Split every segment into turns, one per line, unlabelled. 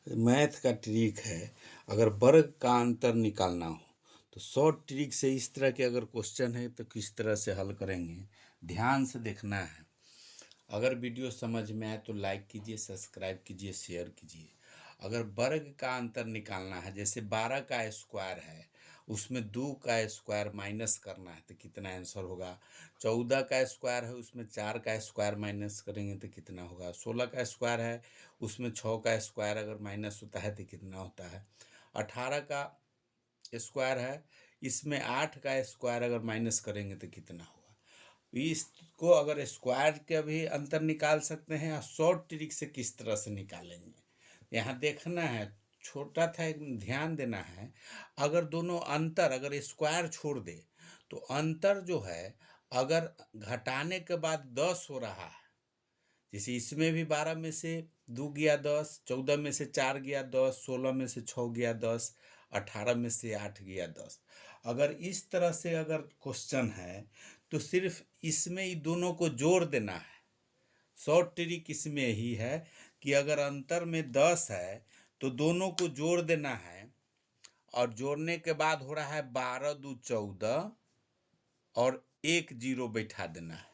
Math का trick है। अगर वर्ग का अंतर निकालना हो तो शॉर्ट ट्रिक से इस तरह के अगर क्वेश्चन है तो किस तरह से हल करेंगे, ध्यान से देखना है। अगर वीडियो समझ में आए तो लाइक कीजिए, सब्सक्राइब कीजिए, शेयर कीजिए। अगर वर्ग का अंतर निकालना है, जैसे 12 का स्क्वायर है, उसमें 2 का स्क्वायर माइनस करना है तो कितना आंसर होगा। 14 का स्क्वायर है, उसमें 4 का स्क्वायर माइनस करेंगे तो कितना होगा। 16 का स्क्वायर है, उसमें 6 का स्क्वायर अगर माइनस होता है तो कितना होता है। 18 का स्क्वायर है, इसमें 8 का स्क्वायर अगर माइनस करेंगे तो कितना होगा। इसको अगर स्क्वायर का भी अंतर निकाल सकते हैं, और शॉर्ट ट्रिक से किस तरह से निकालेंगे यहाँ देखना है। छोटा था, एक ध्यान देना है। अगर दोनों अंतर अगर स्क्वायर छोड़ दे तो अंतर जो है अगर घटाने के बाद 10 हो रहा है, जैसे इसमें भी 12 में से 2 गया 10, 14 में से 4 गया 10, 16 में से 6 गया 10, 18 में से 8 गया 10। अगर इस तरह से अगर क्वेश्चन है तो सिर्फ इसमें ही दोनों को जोड़ देना है। शॉर्ट ट्रिक इसमें ही है कि अगर अंतर में 10 है तो दोनों को जोड़ देना है, और जोड़ने के बाद हो रहा है 12 दू 14 और एक जीरो बैठा देना है।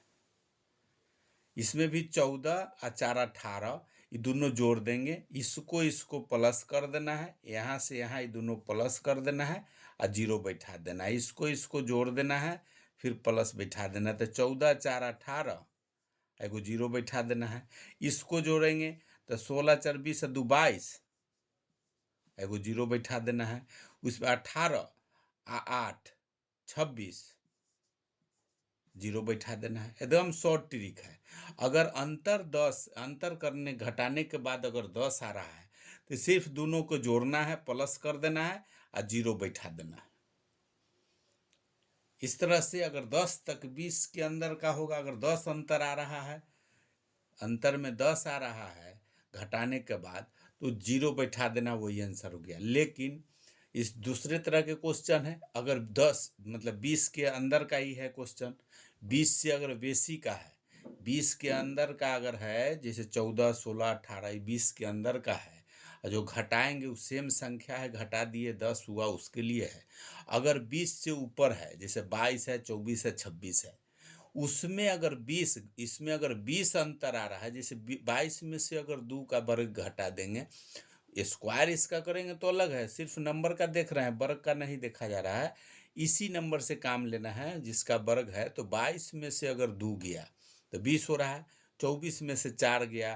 इसमें भी 14 और 4 18, ये दोनों जोड़ देंगे, इसको प्लस कर देना है, यहाँ से यहाँ ये दोनों प्लस कर देना है और जीरो बैठा देना है। इसको जोड़ देना है, फिर प्लस बैठा देना है। तो 14 4 18, एगो जीरो बैठा देना है। इसको जोड़ेंगे तो 16 4 20 दू 22, एगो जीरो बैठा देना है। उसमें 18 आ 8 26, जीरो बैठा देना है। एकदम शॉर्ट ट्रिक है। अगर अंतर करने घटाने के बाद अगर 10 आ रहा है तो सिर्फ दोनों को जोड़ना है, प्लस कर देना है और जीरो बैठा देना है। इस तरह से अगर 10 तक 20 के अंदर का होगा, अगर 10 अंतर आ रहा है, अंतर में 10 आ रहा है घटाने के बाद, तो जीरो बैठा देना, वही आंसर हो गया। लेकिन इस दूसरे तरह के क्वेश्चन है, अगर 10 मतलब 20 के अंदर का ही है क्वेश्चन, 20 से अगर बेसी का है, 20 के अंदर का अगर है, जैसे 14 16 18 20 के अंदर का है, और जो घटाएंगे वो सेम संख्या है, घटा दिए 10 हुआ, उसके लिए है। अगर 20 से ऊपर है, जैसे 22 है, 24 है, 26 है, उसमें अगर 20, इसमें अगर 20 अंतर आ रहा है, जैसे 22 में से अगर 2 का वर्ग घटा देंगे, स्क्वायर इसका करेंगे तो अलग है, सिर्फ नंबर का देख रहे हैं, वर्ग का नहीं देखा जा रहा है। इसी नंबर से काम लेना है जिसका वर्ग है। तो 22 में से अगर 2 गया तो 20 हो रहा है, 24 में से 4 गया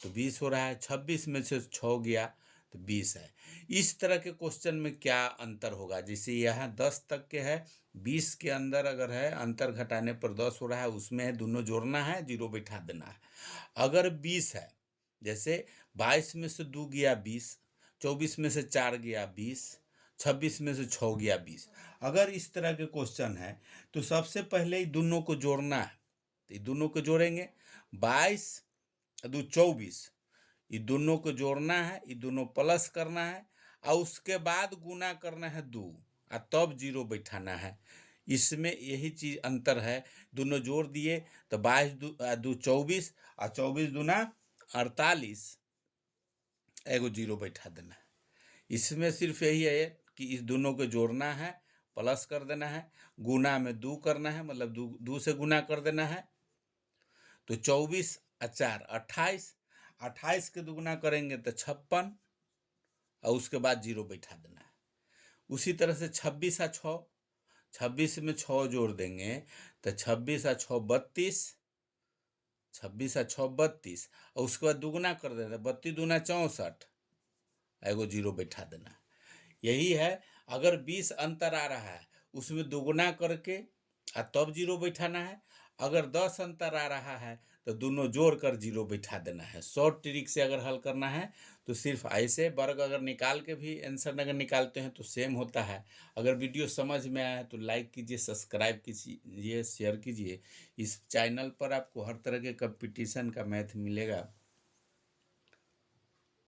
तो 20 हो रहा है, 26 में से 6 गया तो 20 है। इस तरह के क्वेश्चन में क्या अंतर होगा, जैसे यहाँ 10 तक के है, 20 के अंदर अगर है, अंतर घटाने पर 10 हो रहा है, उसमें है दोनों जोड़ना है, जीरो बैठा देना है। अगर 20 है, जैसे 22 में से 2 गया 20, 24 में से 4 गया 20, 26 में से 6 गया 20। अगर इस तरह के क्वेश्चन है तो सबसे पहले ही दोनों को जोड़ना है, तो ये दोनों को जोड़ेंगे। 22 दो 24, ये दोनों को जोड़ना है, ये दोनों प्लस करना है, और उसके बाद गुना करना है 2, और तब जीरो बैठाना है। इसमें यही चीज अंतर है। दोनों जोड़ दिए तो 22 दो 24, और 24 दूना 48, एगो जीरो बैठा देना है। इसमें सिर्फ यही है कि इस दोनों को जोड़ना है, प्लस कर देना है, गुना में 2 करना है, मतलब 2 से गुना कर देना है। तो 24 और 4 28, 28 के दुगुना करेंगे तो 56, और उसके बाद जीरो बैठा देना है। उसी तरह से 26 और 6, 26 में 6 जोड़ देंगे तो 26 और 6 32, 26 और 6 32, और उसके बाद दुगुना कर देना, 32 दूना 64, एगो जीरो बैठा देना है। यही है। अगर 20 अंतर आ रहा है, उसमें दोगुना करके और तब जीरो बैठाना है। अगर 10 अंतर आ रहा है तो दोनों जोड़ कर जीरो बैठा देना है। शॉर्ट ट्रिक से अगर हल करना है तो सिर्फ ऐसे वर्ग अगर निकाल के भी आंसर अगर निकालते हैं तो सेम होता है। अगर वीडियो समझ में आया है तो लाइक कीजिए, सब्सक्राइब कीजिए, शेयर कीजिए। इस चैनल पर आपको हर तरह के कंपटीशन का मैथ मिलेगा।